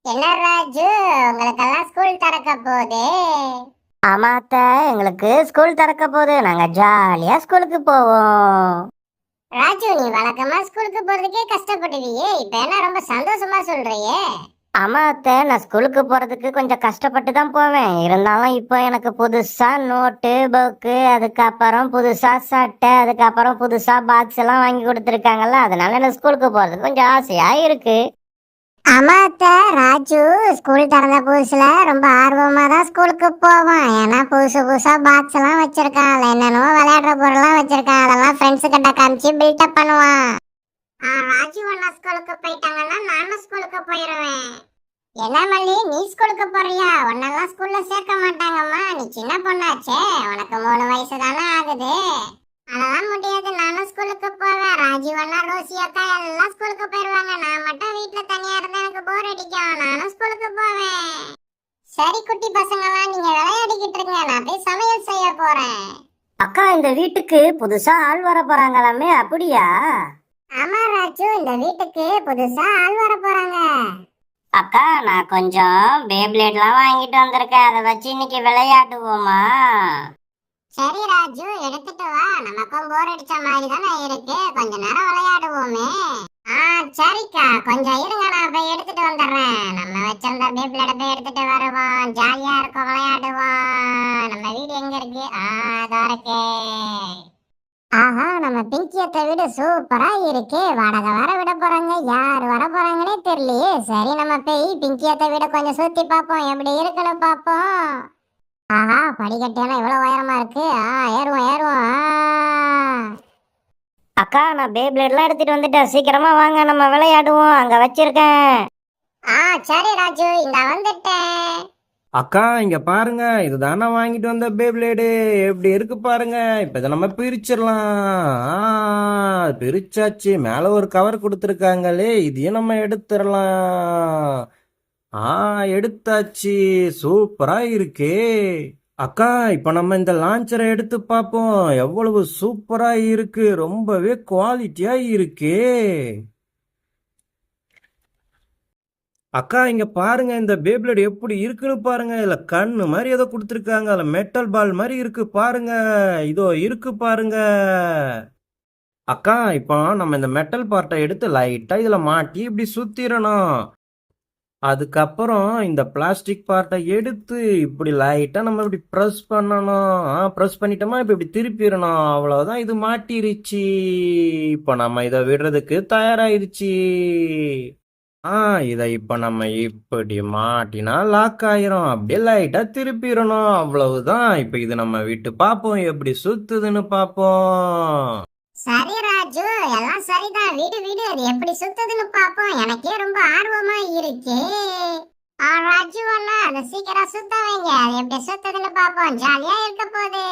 என்ன ராஜு, உங்களுக்கெல்லாம் ஸ்கூல் திறக்க போகுது. ஆமா அத்தை, எங்களுக்கு ஸ்கூல் திறக்க போகுது. நாங்க ஜாலியா ஸ்கூலுக்கு போவோம். ராஜு, நீ வழக்கமா ஸ்கூலுக்கு போறதுக்கே கஷ்டப்படுவியே, இப்ப என்ன ரொம்ப சந்தோஷமா சொல்றியே? ஆமா அத்தை, நான் ஸ்கூலுக்கு போறதுக்கு கொஞ்சம் கஷ்டப்பட்டு தான் போவேன். இருந்தாலும் இப்போ எனக்கு புதுசா நோட்டு புக்கு, அதுக்கப்புறம் புதுசா சட்டை, அதுக்கப்புறம் புதுசா பாக்ஸ் எல்லாம் வாங்கி கொடுத்துருக்காங்கல்ல, அதனால எனக்கு ஸ்கூலுக்கு போறதுக்கு கொஞ்சம் ஆசையா இருக்கு. ஆமா அத்தை, ராஜு ஸ்கூல் திறந்த புதுசுல ரொம்ப ஆர்வமா தான் ஸ்கூலுக்கு போவான். ஏன்னா புதுசு புதுசா பாக்ஸ் எல்லாம் வச்சிருக்கான், அதுல என்னென்னமோ விளையாடுற பொருள்லாம் வச்சிருக்கான். அதெல்லாம் ஃப்ரெண்ட்ஸு கிட்ட காமிச்சு பில்டப் பண்ணுவான். ராஜு அண்ணா ஸ்கூலுக்கு போயிட்டாங்கன்னா நானும் ஸ்கூலுக்கு போயிருவேன். என்ன மல்லி, நீ ஸ்கூலுக்கு போறியா? உன்னெல்லாம் ஸ்கூல்ல சேர்க்க மாட்டாங்கம்மா, நீ சின்ன பொண்ணாச்சே, உனக்கு 3 வயசு தானே ஆகுது. அதெல்லாம் முடியாது, நானும் ஸ்கூலுக்கு போவேன். ராஜீவ் அண்ணா, ரோசி அக்கா எல்லாம் ஸ்கூலுக்கு போயிருவாங்க. நான் மட்டும் வீட்டுல தனியா இருந்தா எனக்கு போர் அடிக்கும். நானும் ஸ்கூலுக்கு போவேன். சரி குட்டி பசங்களாம், நீங்க விளையாடிக்கிட்டு இருங்க, நான் போய் சமையல் செய்ய போறேன். அக்கா, இந்த வீட்டுக்கு புதுசா ஆள் வர போறாங்களாமே, அப்படியா? ஆமா ராஜு, இந்த வீட்டுக்கு புதுசா ஆள் வர போறாங்க. அக்கா, நான் கொஞ்சம் பேப்ளேட்லாம் வாங்கிட்டு வந்திருக்கேன். அதை வச்சு இன்னைக்கு விளையாடுவோமா? சரி ராஜு, எடுத்துட்டு வா. நமக்கும் போர் அடிச்ச மாதிரி தானே இருக்கு, கொஞ்ச நேரம் விளையாடுவோமே. சரிக்கா, கொஞ்சம் இருங்க, நான் போய் எடுத்துட்டு வந்துடுறேன். நம்ம வச்சிருந்த பேப்ளேட போய் எடுத்துட்டு வருவோம், ஜாலியா இருக்கும், விளையாடுவோம். நம்ம வீடு எங்க இருக்கு? அதோ இருக்கு. ஆஹா, நம்ம பிங்கியத்தை வீடு சூப்பரா இருக்கு. வாடகை வர விட போறாங்க, யார் வர போறாங்கன்னே தெரியலையே. சரி, நம்ம போய் பிங்கியத்தை வீட கொஞ்சம் சுத்தி பார்ப்போம், எப்படி இருக்குன்னு பார்ப்போம். ஆஹா, படிக்கட்டெல்லாம் இவ்வளவு உயரமா இருக்கு. ஏறுவோம் ஏறுவோம். அக்கா, நான் பேப்ளேட்லாம் எடுத்துட்டு வந்துட்டேன். சீக்கிரமா வாங்க, நம்ம விளையாடுவோம். அங்க வச்சிருக்கேன். சரி ராஜு, இந்த வந்துட்டேன். அக்கா, இங்க பாருங்க, இதுதான் நான் வாங்கிட்டு வந்த பேப்ளேடு. எப்படி இருக்கு பாருங்க. இப்ப இதை நம்ம பிரிச்சிடலாம். பிரிச்சாச்சு. மேல ஒரு கவர் கொடுத்துருக்காங்களே, இதையும் நம்ம எடுத்துடலாம். எடுத்தாச்சு. சூப்பரா இருக்கே. அக்கா, இப்ப நம்ம இந்த லான்ச்சரை எடுத்து பார்ப்போம். எவ்வளவு சூப்பரா இருக்கு, ரொம்பவே குவாலிட்டியா இருக்கே. அக்கா, இங்க பாருங்க, இந்த பேப்ளேட் எப்படி இருக்குன்னு பாருங்க. இதுல கண்ணு மாதிரி ஏதோ கொடுத்துருக்காங்க, அதுல மெட்டல் பால் மாதிரி இருக்கு பாருங்க. இதோ இருக்கு பாருங்க. அக்கா, இப்போ நம்ம இந்த மெட்டல் பார்ட்டை எடுத்து லைட்டா இதுல மாட்டி இப்படி சுத்திரணும். அதுக்கப்புறம் இந்த பிளாஸ்டிக் பார்ட்டை எடுத்து இப்படி லைட்டா நம்ம இப்படி ப்ரெஸ் பண்ணணும். ப்ரெஸ் பண்ணிட்டோமா, இப்ப இப்படி திருப்பிடணும். அவ்வளவுதான், இது மாட்டிருச்சு. இப்போ நம்ம இதை விடுறதுக்கு தயாராயிருச்சு. இதை இப்ப நம்ம இப்படி மாட்டினா லாக் ஆயிரும். அப்படியே லைட்டா திருப்பிடணும். அவ்வளவுதான். இப்ப இது நம்ம விட்டு பாப்போம், எப்படி சுத்துதுன்னு பாப்போம். சரி ராஜு, எல்லாம் சரிதான். வீடு வீடு அது எப்படி சுத்துதுன்னு பாப்போம். எனக்கே ரொம்ப ஆர்வமா இருக்கு. ராஜு அண்ணா, அதை சீக்கிரம் சுத்த வைங்க. அது எப்படி சுத்துதுன்னு பாப்போம், ஜாலியா இருக்க போகுது.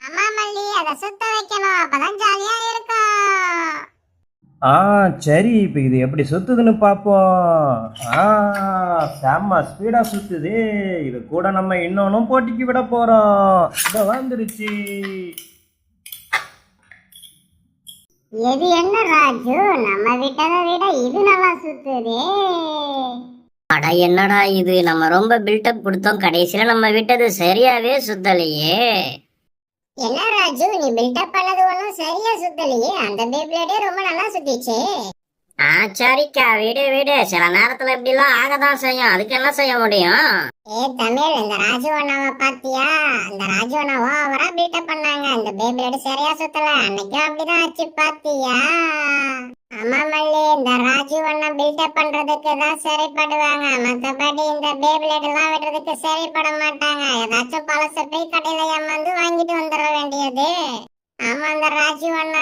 அம்மா மல்லி, அதை சுத்த வைக்கணும், அப்பதான் ஜாலியா இருக்கும். சரி, இப்ப இது எப்படி சுத்துதுன்னு பாப்போம். செம்ம ஸ்பீடா சுத்துது. இது கூட நம்ம இன்னொன்னும் போட்டிக்கு விட போறோம். இத வந்துருச்சு. எது என்ன ராஜு, நம்ம விட்டதை விட இது நல்லா சுத்துது. அட, என்னடா இது, நம்ம ரொம்ப பில்டப் கொடுத்தோம், கடைசியில நம்ம விட்டது சரியாவே சுத்தலையே. என்ன ராஜு, நீ பில்டப் பண்ணது ஒன்றும் சரியா சுத்தலையே. அந்த பேப்ளேடே ரொம்ப நல்லா சுத்திச்சு. சரிக்கா, விடு விடு. சில நேரத்துல இப்படி எல்லாம் ஆகதான் செய்யும், அதுக்கு என்ன செய்ய முடியும்? தமிழ், இந்த ராஜு அண்ணாவை பாத்தியா? இந்த ராஜு அண்ணா ஓவரா பில்டப் பண்ணாங்க, அந்த பேப்ளேடு சரியா சுத்தல. அன்னைக்கும் அப்படிதான் ஆச்சு, பாத்தியா? ஆமா மல்லி, இந்த ராஜு அண்ணா பில்டப் பண்றதுக்கு தான் சரிப்படுவாங்க, மத்தபடி இந்த பேப்ளேடு எல்லாம் விடுறதுக்கு சரிப்பட மாட்டாங்க. ஏதாச்சும் பழச போய் கடையில ஏமாந்து வாங்கிட்டு வந்துட வேண்டியது. ஆமா, அந்த ராஜு அண்ணா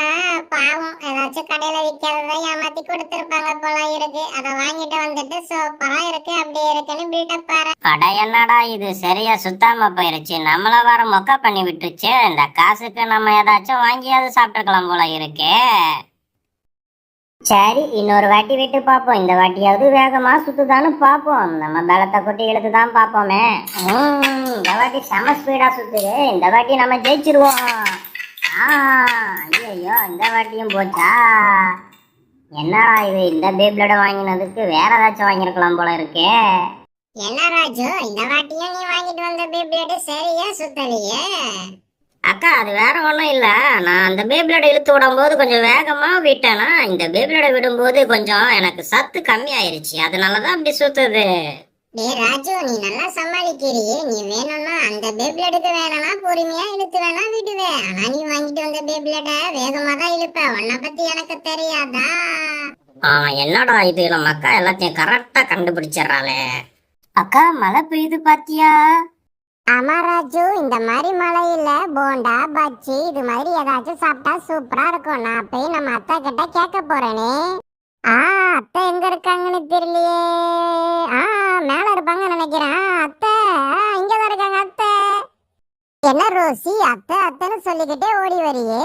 பாவம், ஏதாச்சும் கடையில விற்கிறத ஏமாத்தி கொடுத்துருப்பாங்க போல இருக்கு. அதை வாங்கிட்டு வந்துட்டு சூப்பரா இருக்கு, அப்படி இருக்குன்னு பில்டப் பாரு. கடை என்னடா இது, சரியா சுத்தாம போயிருச்சு. நம்மள வர மொக்க பண்ணி விட்டுச்சு. இந்த காசுக்கு நம்ம ஏதாச்சும் வாங்கியாவது சாப்பிட்டுருக்கலாம் போல இருக்கே. சரி, இன்னொரு வாட்டி விட்டு பார்ப்போம். இந்த வாட்டியாவது வேகமா சுத்துதான்னு பார்ப்போம். நம்ம பலத்தை கொட்டி இழுத்துதான் பார்ப்போமே. இந்த வாட்டி செம ஸ்பீடா சுத்துது. இந்த வாட்டி நம்ம ஜெயிச்சிருவோம். ஐயோ, இந்த வாட்டியும் போச்சா? என்னடா இது, இந்த பேப்ளேட வாங்கினதுக்கு வேற ஏதாச்சும் வாங்கியிருக்கலாம் போல இருக்கே. என்ன ராஜு, இந்த வாட்டியும் நீ வாங்கிட்டு வந்த பேப்ளேடு சரியா சுத்தலையே? அக்கா அது வேற ஒன்றும் இல்லை, நான் அந்த பேப்ளேட இழுத்து விடும்போது கொஞ்சம் வேகமா விட்டேனா, இந்த பேப்ளேட விடும்போது கொஞ்சம் எனக்கு சத்து கம்மி ஆயிருச்சு, அதனாலதான் அப்படி சுத்துது. டேய் ராஜு, நீ நல்லா சமாளிக்கிறியே. நீ வேணும்னா அந்த பேப்ளேடுக்கு வேணும்னா பொறுமையா இழுத்து வேணா விடுவேன். ஆனா நீ வாங்கிட்டு வந்த பேப்ளேட வேகமா தான் இழுப்ப. உன்னை பத்தி எனக்கு தெரியாதா? என்னடா இது, நம்ம அக்கா எல்லாத்தையும் கரெக்டா கண்டுபிடிச்சிடறாளே. அக்கா மழை பெய்யுது பாத்தியா? ஆமா ராஜு, இந்த மாதிரி மழையில போண்டா பஜ்ஜி இது மாதிரி ஏதாச்சும் சாப்பிட்டா சூப்பரா இருக்கும். நான் போய் நம்ம அத்தை கிட்ட கேட்க போறேனே. அத்தை எங்க இருக்காங்கன்னு தெரியலையே. மேல இருப்பாங்கன்னு நினைக்கிறேன். அத்தை இங்கதான் இருக்காங்க அத்தை. என்ன ரோசி, அத்தை அத்தைன்னு சொல்லிக்கிட்டே ஓடி வரியே?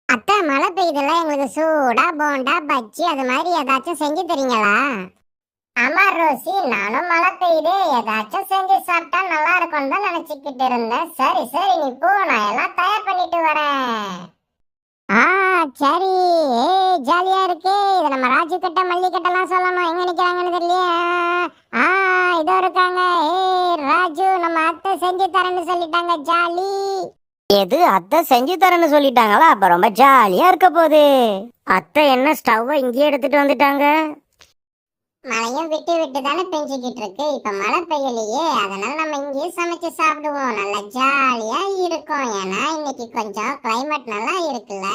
அத்தை மழை பெய்யுதுல, எங்களுக்கு சூடா போண்டா பஜ்ஜி அது மாதிரி ஏதாச்சும் செஞ்சு தரீங்களா? ஆமா ரோசி, நானும் மழை பெய்யுது ஏதாச்சும் செஞ்சு சாப்பிட்டா நல்லா இருக்கும்னு தான் நினைச்சுக்கிட்டு இருந்தேன். சரி சரி நீ போ, நான் எல்லாம் தயார் பண்ணிட்டு வரேன். சரி. ஜாலியா இருக்கு. இதை நம்ம ராஜு கிட்ட மல்லி கிட்டலாம் சொல்லணும். எங்க நிக்கிறாங்கன்னு தெரியலையே. இதோ இருக்காங்க. ராஜு, நம்ம அத்தை செஞ்சு தரேன்னு சொல்லிட்டாங்க. ஜாலி. எது, அத்தை செஞ்சு தரேன்னு சொல்லிட்டாங்களா? அப்ப ரொம்ப ஜாலியா இருக்க போகுது. அத்தை என்ன ஸ்டவ்வை இங்கேயே எடுத்துட்டு வந்துட்டாங்க? மழையும் விட்டு விட்டு தானே பெஞ்சுக்கிட்டு இருக்கு. இப்ப மழை பெய்யலையே, அதனால நம்ம இங்கேயே சமைச்சு சாப்பிடுவோம். நல்லா ஜாலியா இருக்கும். ஏன்னா இன்னைக்கு கொஞ்சம் கிளைமேட் நல்லா இருக்குல்ல.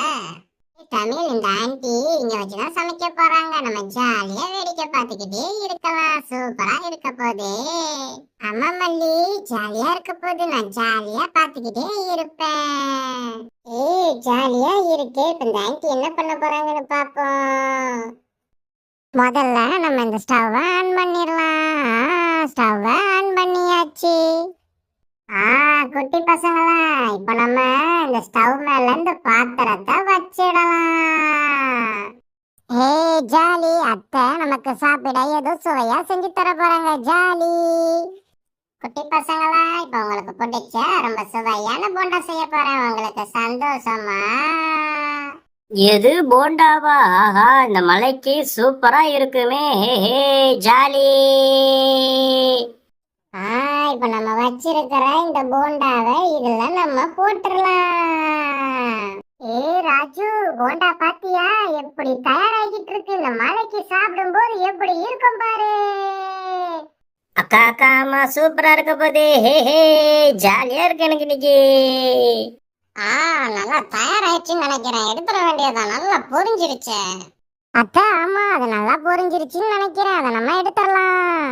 தமிழ், இந்த ஆன்டி இங்க வச்சுதான் சமைக்க போறாங்க. நம்ம ஜாலியா வேடிக்கை பார்த்துக்கிட்டே இருக்கலாம். சூப்பரா இருக்க போதே. அம்மா மல்லி, ஜாலியா இருக்க போது. நான் ஜாலியா பார்த்துக்கிட்டே இருப்பேன். ஜாலியா இருக்கு. இப்ப இந்த ஆன்டி என்ன பண்ண போறாங்கன்னு பாப்போம். முதல்ல நம்ம இந்த ஸ்டவ் ஆன் பண்ணிடலாம். ஸ்டவ் ஆன் பண்ணியாச்சு. குட்டி பசங்களா, இப்ப நம்ம இந்த ஸ்டவ் மேல இந்த பாத்திரத்தை வச்சிடலாம். ஜாலி. அத்தை நமக்கு சாப்பிட ஏதோ சுவையா செஞ்சு தர போறாங்க. ஜாலி. குட்டி பசங்களா, இப்ப உங்களுக்கு பிடிச்ச ரொம்ப சுவையான போண்டா செய்ய போறேன். உங்களுக்கு சந்தோஷமா? எது, போண்டாவா? ஆஹா, இந்த மலைக்கு சூப்பரா இருக்குமே. ஜாலி. இப்ப நம்ம வச்சிருக்கிற இந்த போண்டாவை இதுல நம்ம போட்டுடலாம். ராஜு, போண்டா பாத்தியா எப்படி தயாராகிட்டு இருக்கு? இந்த மலைக்கு சாப்பிடும் போது எப்படி இருக்கும் பாரு. அக்கா அக்கா, அம்மா சூப்பரா இருக்க போதே. ஜாலியா இருக்கு எனக்கு இன்னைக்கு. நல்லா தயாராயிடுச்சுன்னு நினைக்கிறேன். எடுத்துட வேண்டியதான். நல்லா பொரிஞ்சிருச்சு அத்தை. ஆமா, அது நல்லா பொரிஞ்சிருச்சுன்னு நினைக்கிறேன். அதை நம்ம எடுத்துடலாம்.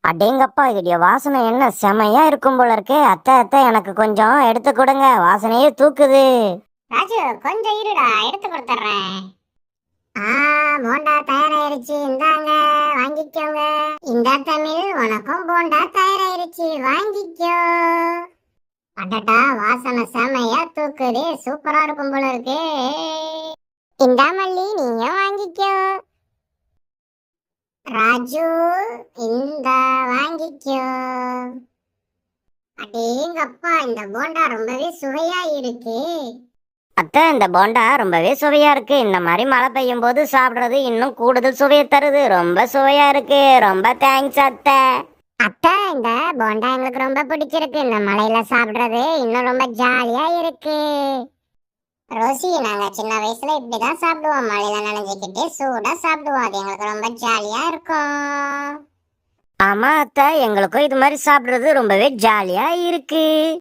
அடேங்கப்பா, இதோடைய வாசனை என்ன செமையா இருக்கும் போல இருக்கு. அத்தை அத்தை, எனக்கு கொஞ்சம் எடுத்து கொடுங்க, வாசனையே தூக்குது. ராஜு, கொஞ்சம் இருடா, எடுத்து கொடுத்துட்றேன். போண்டா தயாராயிருச்சு. இந்தாங்க, வாங்கிக்கோங்க. இந்த தமிழ், உனக்கும் போண்டா தயாராயிருச்சு, வாங்கிக்கோ. அடடா, வாசனை செமையா தூக்குது. சூப்பரா இருக்கும் போல இருக்கு. இந்தா மல்லி, நீங்க வாங்கிக்கோ. ராஜு, இந்த வாங்கிக்கோ. அடேங்கப்பா, இந்த போண்டா ரொம்பவே சுவையா இருக்கு. அத்தை, இந்த போண்டா ரொம்பவே சுவையா இருக்கு. இந்த மாதிரி மழை பெய்யும் போது சாப்பிடுறது இன்னும் கூடுதல் சுவையை தருது. ரொம்ப சுவையா இருக்கு. ரொம்ப தேங்க்ஸ் அத்தை. அத்தை, இந்த போண்டா எங்களுக்கு ரொம்ப பிடிச்சிருக்கு. இந்த மலையில சாப்பிடுறது இன்னும் ரொம்ப ஜாலியா இருக்கு. ரோசி, நாங்க சின்ன வயசுல இப்படிதான் சாப்பிடுவோம். மழையில நனைஞ்சுக்கிட்டு சூடா சாப்பிடுவோம். அது எங்களுக்கு ரொம்ப ஜாலியா இருக்கும். ஆமா அத்தை, எங்களுக்கும் இது மாதிரி சாப்பிடுறது ரொம்பவே ஜாலியா இருக்கு.